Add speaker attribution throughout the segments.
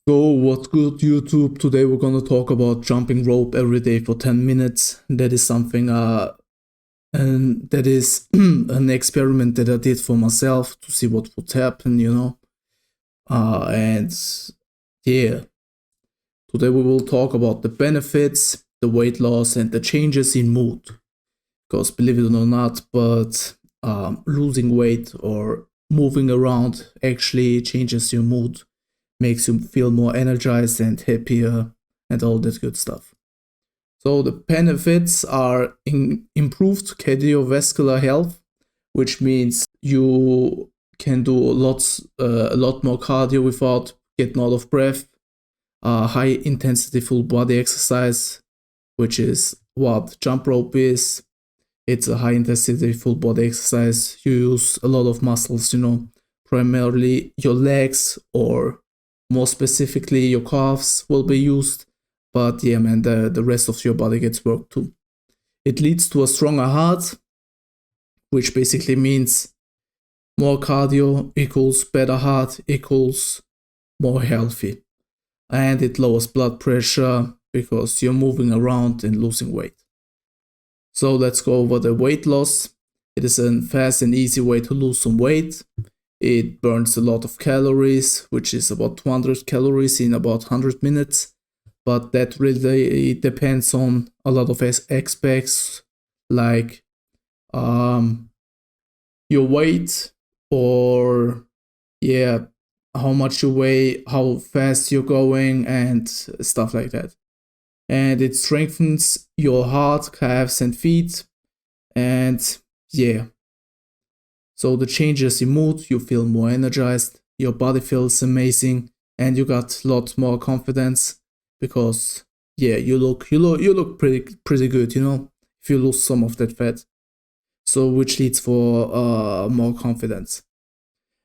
Speaker 1: So what's good, YouTube? Today we're gonna talk about jumping rope every day for 10 minutes. That is something and that is an experiment that I did for myself to see what would happen. And yeah, today we will talk about the benefits, the weight loss, and the changes in mood. Because believe it or not, but losing weight or moving around actually changes your mood, makes you feel more energized and happier, and all that good stuff. So the benefits are improved cardiovascular health, which means you can do a lot more cardio without getting out of breath. High intensity full body exercise, which is what jump rope is. It's a high intensity full body exercise. You use a lot of muscles, primarily your legs, or more specifically your calves will be used. But yeah, man, the rest of your body gets worked too. It leads to a stronger heart, which basically means more cardio equals better heart equals more healthy. And it lowers blood pressure because you're moving around and losing weight. So let's go over the weight loss. It is a fast and easy way to lose some weight. It burns a lot of calories, which is about 200 calories in about 100 minutes. But that really depends on a lot of aspects, like your weight, or yeah, how much you weigh, how fast you're going, and stuff like that. And it strengthens your heart, calves, and feet. And yeah, so the changes in mood, you feel more energized, your body feels amazing, and you got a lot more confidence because yeah, you look pretty good, if you lose some of that fat. So which leads for more confidence.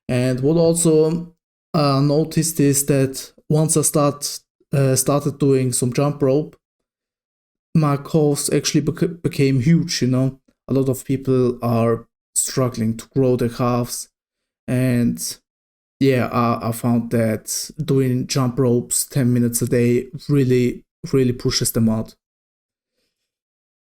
Speaker 1: And what also noticed is that once I started doing some jump rope, my calves actually became huge. A lot of people are struggling to grow their calves, and yeah, I found that doing jump ropes 10 minutes a day really pushes them out.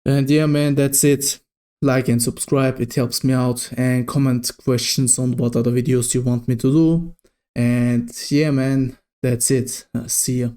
Speaker 1: And yeah, man, that's it. Like and subscribe, it helps me out, and comment questions on what other videos you want me to do. And yeah, man, that's it. See ya.